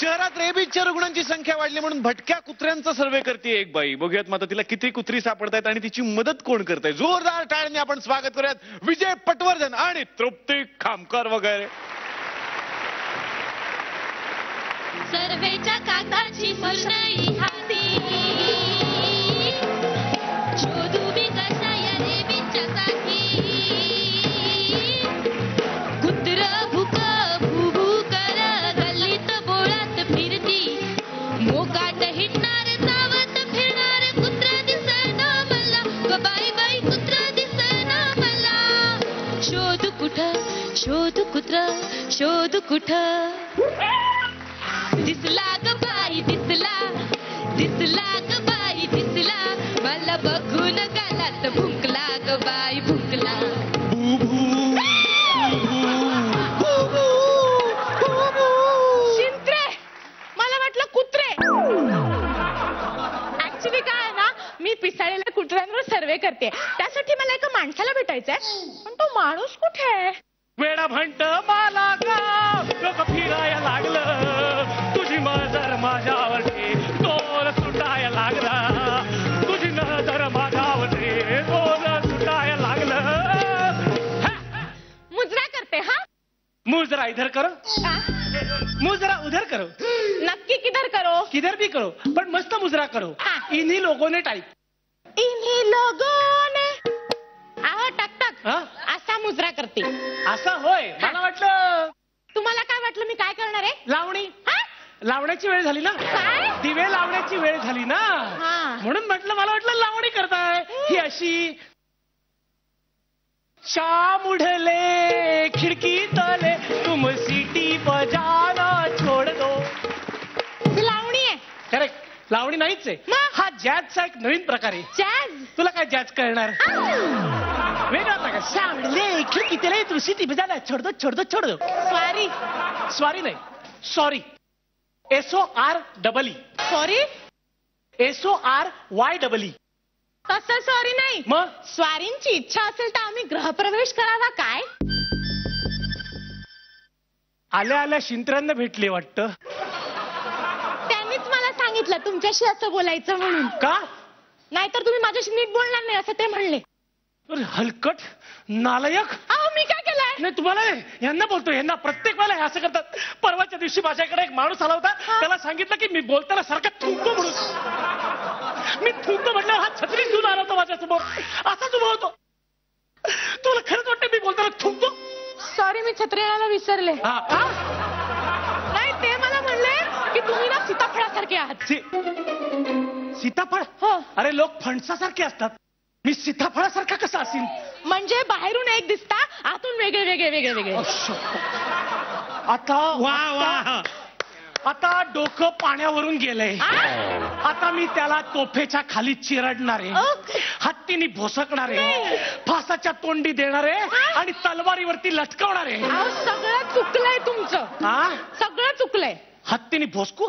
शहरात रेबीजच्या रुग्णांची संख्या वाढली म्हणून भटक्या कुत्र्यांचा सर्वे करते एक बाई. बघूयात मात्र तिला किती कुत्री सापडतायत आणि तिची मदत कोण करताय. जोरदार टाळ्यांनी आपण स्वागत करूयात विजय पटवर्धन आणि तृप्ती खामकर वगैरे. सर्वेच्या कागदाची फुलई हाती शोधू बी कसा या रेबीजच्या साठी. कुत्र भूक भूभू कर गल्लीत बोळात फिरती मोकाट हिटणार चावत फिरणार कुत्र दिसना मला ग बाई बाई कुत्र दिसना मला. शोध कुत्र शोध कुठ दिसला ग बाई दिसला ग बाई दिसला मला बघून गालात भुंकला ग बाई भुंकला. शिंत्रे मला वाटलं कुत्रे. ऍक्च्युली काय आहे ना मी पिसाळलेल्या कुत्र्यांवर सर्वे करते त्यासाठी मला एका माणसाला भेटायचंय पण तो माणूस कुठे आहे. वेडा म्हणत मला गाव लोक फिरायला लागलं तुझी नजर माझ्यावरती तोल सुटायला लागला तुझी नजर माझ्यावरती तोल सुटायला लागलं. मुजरा करते हा. मुजरा इधर करो मुजरा उधर करो नक्की किधर करो. किधर भी करो पण मस्त मुजरा करो. इन्हीं लोगों ने टाइप इन्हीं लोगों ने आहो टक टक हा असा मुजरा करते. असं होय. मला वाटलं तुम्हाला काय वाटलं मी काय करणार आहे. लावणी हा? लावण्याची वेळ झाली ना. काय? दिवे लावण्याची वेळ झाली ना हा. म्हणून म्हटलं मला वाटलं लावणी करताय ही अशी. शाम उढले खिडकी तले तुम सिटी बजाना छोड़ दो. ही लावणी आहे. करेक्ट लावणी नाहीच आहे. मग? हा जॅझचा एक नवीन प्रकार आहे. जॅझ. तुला काय जॅझ कळणार. वेगळा प्रकार. शाम उढले खिडकी तले तुम सिटी बजाना छोड़ दो छोड़ दो छोड़ दो. सॉरी स्वारी नाही सॉरी. SOREE sorry SORYEE. तसं सॉरी नाही. मग स्वारींची इच्छा असेल तर आम्ही गृहप्रवेश करावा काय. आल्या आल्या शिंत्र्यांना भेटले वाटतं. त्यांनीच मला सांगितलं तुमच्याशी असं बोलायचं म्हणून. का नाहीतर तुम्ही माझ्याशी नीट बोलणार नाही असं ते म्हणले. अरे हलकट नालायक. अहो मी काय केलंय. नाही तुम्हाला यांना बोलतो यांना प्रत्येक वेळेला हे असं करतात. परवाच्या दिवशी माझ्याकडे एक माणूस आला होता त्याला सांगितलं की मी बोलताना सारखा थुंकतो म्हणून. मी थुंकतो म्हटल्यावर हा छत्री घेऊन आला होता माझ्यासमोर. असाच उभा होतो. तुला खरंच वाटतं मी बोलताना थुंकतो. सॉरी मी छत्री आणायला विसरले. हा का नाही ते मला म्हणले की तुम्ही ना सीताफळासारखे आहात. सीताफळ. हो. अरे लोक फणसासारखे असतात. मी सीताफळासारखा कसा असेल. म्हणजे बाहेरून एक दिसता आतून वेगळे वेगळे वेगळे वेगळे. आता वा आता डोकं पाण्यावरून गेलंय. आता मी त्याला तोफेच्या खाली चिरडणारे हत्तीनी भोसकणारे फासाच्या तोंडी देणारे आणि तलवारीवरती लटकवणारे. सगळं चुकलंय तुमचं. हा सगळं चुकलंय. हत्तीनी भोसकू.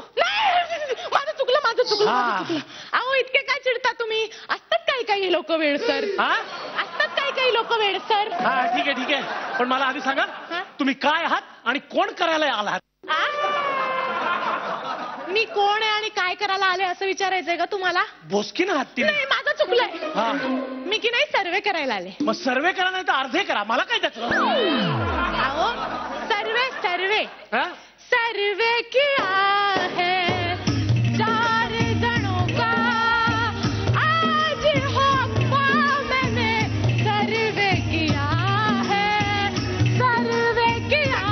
माझं चुकलं माझं चुकलं माझं चुकलं. अहो इतके काय चिडता तुम्ही. असतात काही काही लोक वेडसर. असतात काही काही लोक वेडसर. हा ठीक आहे पण मला आधी सांगा तुम्ही काय आहात आणि कोण करायला आलात. मी कोण आहे आणि काय करायला आले असं विचारायचंय का तुम्हाला. भोसकी ना हत्ती. नाही माझं चुकलंय. मी की नाही सर्वे करायला आले. मग सर्वे करा नाही तर अर्धे करा. मला काय त्याचं. अहो सर्वे सर्वे सर्वे किया है 4 जनों का आज होगा मैंने सर्वे किया है सर्वे किया.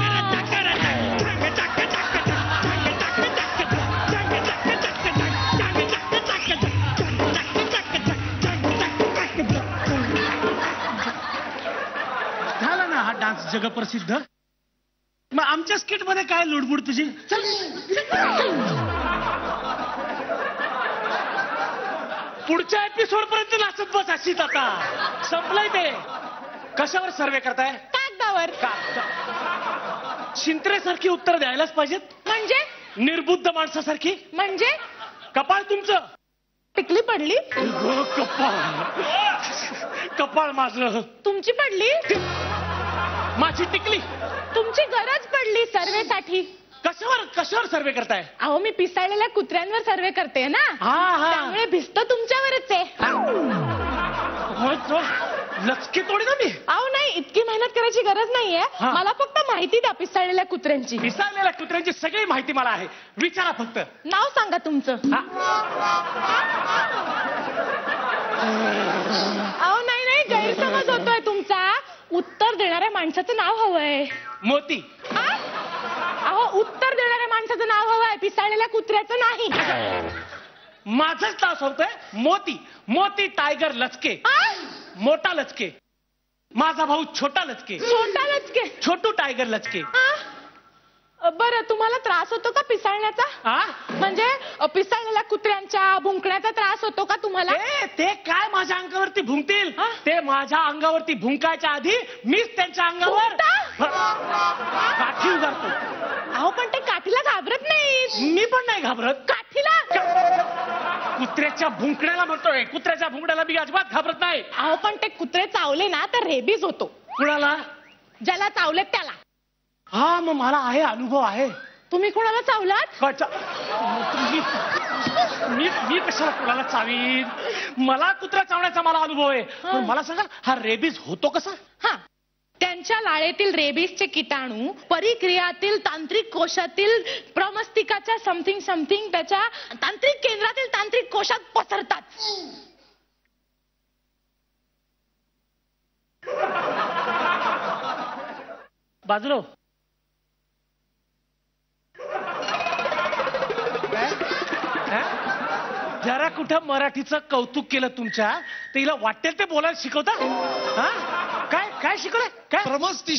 झाला ना हा डान्स जगप्रसिद्ध. मग आमच्या स्किट मध्ये काय लुडबुड तुझी. चल पुढच्या एपिसोड पर्यंत नाचत बस अशीच. आता संपलंय ते. कशावर सर्वे करताय. कागदावर. शिंत्रेसारखी उत्तर द्यायलाच पाहिजेत. म्हणजे निर्बुद्ध माणसासारखी. म्हणजे कपाळ तुमचं. टिकली पडली. कपाळ माझं. तुमची पडली. माझी टिकली. तुमची गरज पडली सर्वेसाठी. कशावर सर्वे करताय? अहो मी पिसाळलेल्या कुत्र्यांवर सर्वे करते ना, त्यामुळे भिस्त तुमच्यावरच आहे. लचके तोडी ना मी. अहो नाही, इतकी मेहनत करायची गरज नाहीये. मला फक्त माहिती द्या पिसाळलेल्या कुत्र्यांची. पिसाळलेल्या कुत्र्यांची सगळी माहिती मला आहे, विचारा फक्त. नाव सांगा तुमचं. अहो नाही, गैरसमज होतोय तुमचा. उत्तर देणाऱ्या माणसाचं नाव हवंय. मोती. अहो उत्तर देणाऱ्या माणसाचं नाव हवंय, पिसाळलेल्या कुत्र्याचं नाही. माझंच नाव सांगतोय, मोती. मोती टायगर लचके. मोठा लचके. माझा भाऊ छोटा लचके. छोटा लचके. छोटू टायगर लचके. बरं, तुम्हाला त्रास होतो का पिसाळण्याचा? म्हणजे पिसाळलेल्या कुत्र्यांच्या भुंकण्याचा त्रास होतो का तुम्हाला? ते काय माझ्या अंगावरती भुंकतील? ते माझ्या अंगावरती भुंकायच्या आधी मीच त्यांच्या अंगावर काठी उगारतो. अहो पण ते काठीला घाबरत नाही. मी पण नाही घाबरत. काठीला? कुत्र्याच्या भुंकण्याला म्हणतोय, कुत्र्याच्या भुंकण्याला मी अजिबात घाबरत नाही. अहो पण ते कुत्रे चावले ना तर रेबीज होतो. कुणाला? ज्याला चावलेत त्याला. मग मला आहे, अनुभव आहे. तुम्ही कोणाला चावलात? मी कशाला कुणाला चावीन? मला कुत्रा चावण्याचा मला अनुभव आहे. पण मला सांगा, हा रेबीज होतो कसा? त्यांच्या लाळेतील रेबीजचे किटाणू परिक्रियातील तांत्रिक कोशातील प्रमस्तिकाच्या समथिंग त्याच्या तांत्रिक केंद्रातील तांत्रिक कोशात पसरतात. बाजूलो जरा कुठं मराठीचं कौतुक केलं तुमच्या, तर हिला वाटेल ते बोलायला शिकवता? काय शिकवलंय? काय प्रमस्ती.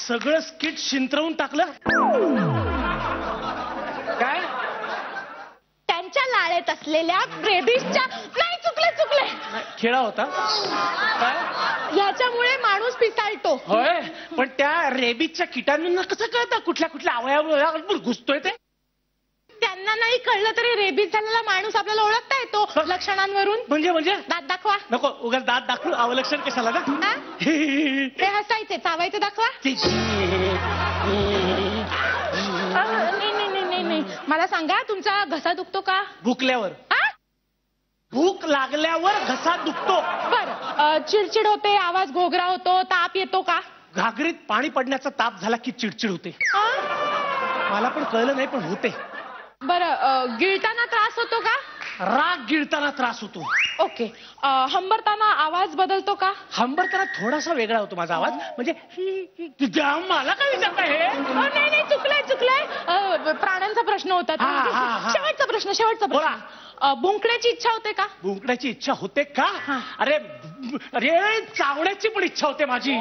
सगळं स्किट शिंतरवून टाकलं. काय? त्यांच्या लाळेत असलेल्या रेबीजच्या नाही, चुकले खेळा होता काय? ह्याच्यामुळे माणूस पिसाळतो. होय, पण त्या रेबीजच्या किटाणूंना कसं कळतं कुठल्या अवयवावर घुसतोय ते? त्यांना नाही कळलं तरी रेबीज झालेला माणूस आपल्याला ओळखता येतो लक्षणांवरून. म्हणजे दात दाखवा. नको, उगाच दात दाखवू. अवलक्षण कशाला ना? ते हसायचे, चावायचे दाखवा. नाही, मला सांगा, तुमचा घसा दुखतो का? भुकल्यावर. भूक लागल्यावर घसा दुखतो. बरं, चिडचिड होते, आवाज घोगरा होतो, ताप येतो का? घागरीत पाणी पडण्याचा ताप झाला की चिडचिड होते. मला पण कळलं नाही, पण होते. बरं, गिळताना त्रास होतो का? राग गिळताना त्रास होतो. ओके. हंबरताना आवाज बदलतो का? हंबरताना थोडासा वेगळा होतो माझा आवाज. म्हणजे मला काय विचारता हे? नाही, चुकलंय. प्राण्यांचा प्रश्न होता. शेवटचा प्रश्न. भुंकण्याची इच्छा होते का? भुंकण्याची इच्छा होते का? अरे चावण्याची पण इच्छा होते माझी.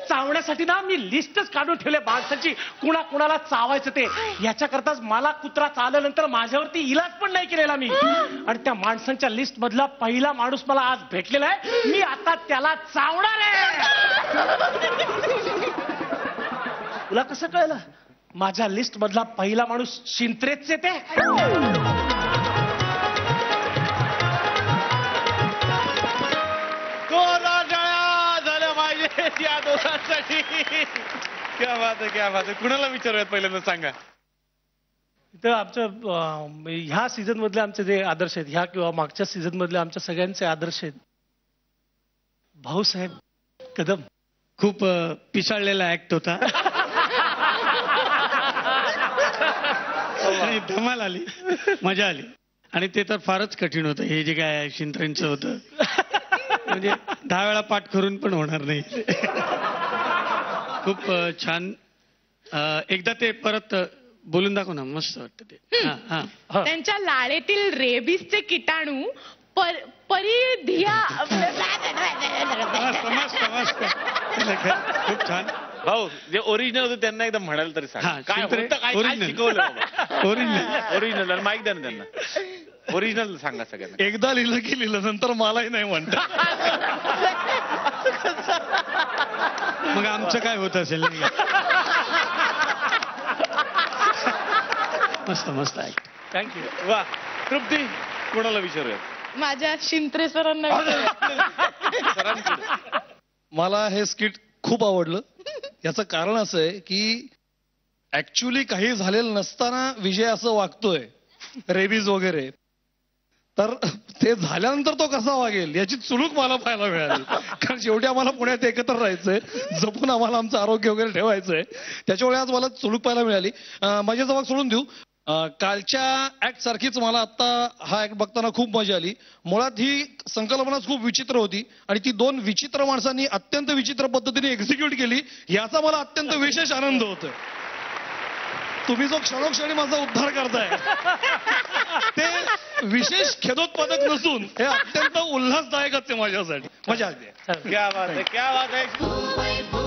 चावण्यासाठी ना मी लिस्टच काढून ठेवले माणसाची, कुणाला चावायचं ते. याच्याकरताच मला कुत्रा चावल्यानंतर माझ्यावरती इलाज पण नाही केलेला मी. आणि त्या माणसांच्या लिस्ट मधला पहिला माणूस मला आज भेटलेला आहे. मी आता त्याला चावणार आहे. तुला कसं कळलं? माझ्या लिस्ट मधला पहिला माणूस शिंत्रेचे ते. झालं पाहिजे या दोघांसाठी. क्या बात आहे. कुणाला विचारूयात पहिल्यांदा सांगा. इथं आमच्या ह्या सीझन मधले आमचे जे आदर्श आहेत, ह्या किंवा मागच्या सीझन मधले आमच्या सगळ्यांचे आदर्श आहेत. भाऊसाहेब कदम. खूप पिसाळलेला ऍक्ट होता. आणि धमाल आली, मजा आली. आणि ते तर फारच कठीण होतं, हे जे काय शिंत्रेंचं होतं. म्हणजे 10 वेळा पाठ करून पण होणार नाही. खूप छान. एकदा ते परत बोलून दाखव ना, मस्त वाटतं ते. त्यांच्या लाळेतील रेबीजचे किटाणू परिधिया. खूप छान. भाऊ, जे ओरिजिनल होतं त्यांना एकदा म्हणाल तरी सांग. काय होतं, काय शिकवलं? ओरिजिनल माईक द्या ना त्यांना. ओरिजिनल सांगा सगळ्यांना. एकदा लिहिलं की लिहिलं, नंतर मलाही नाही म्हणत. मग आमचं काय होत असेल? मस्त आहे. थँक्यू. वा. तृप्ती, कोणाला विचारूया? माझ्या शिंत्रे सरांना. मला हे स्किट खूप आवडलं. याचं कारण असं आहे की ऍक्च्युली काही झालेलं नसताना विजय असं वागतोय, रेबीज वगैरे, तर ते झाल्यानंतर तो कसा वागेल याची चुलूक मला पाहायला मिळाली. कारण शेवटी आम्हाला पुण्यात एकत्र राहायचंय, जपून आम्हाला आमचं आरोग्य वगैरे ठेवायचंय, त्याच्यामुळे आज मला चुलूक पाहायला मिळाली. माझ्या जवळ सोडून देऊ, कालच्या ऍक्ट सारखीच मला आता हा ऍक्ट बघताना खूप मजा आली. मुळात ही संकल्पनाच खूप विचित्र होती आणि ती दोन विचित्र माणसांनी अत्यंत विचित्र पद्धतीने एक्झिक्यूट केली, याचा मला अत्यंत विशेष आनंद होतोय. तुम्ही जो क्षणोक्षणी माझा उद्धार करताय ते विशेष खेदोत्पादक नसून हे अत्यंत उल्हासदायकच आहे माझ्यासाठी. मजा आली. क्या बात आहे, क्या बात आहे.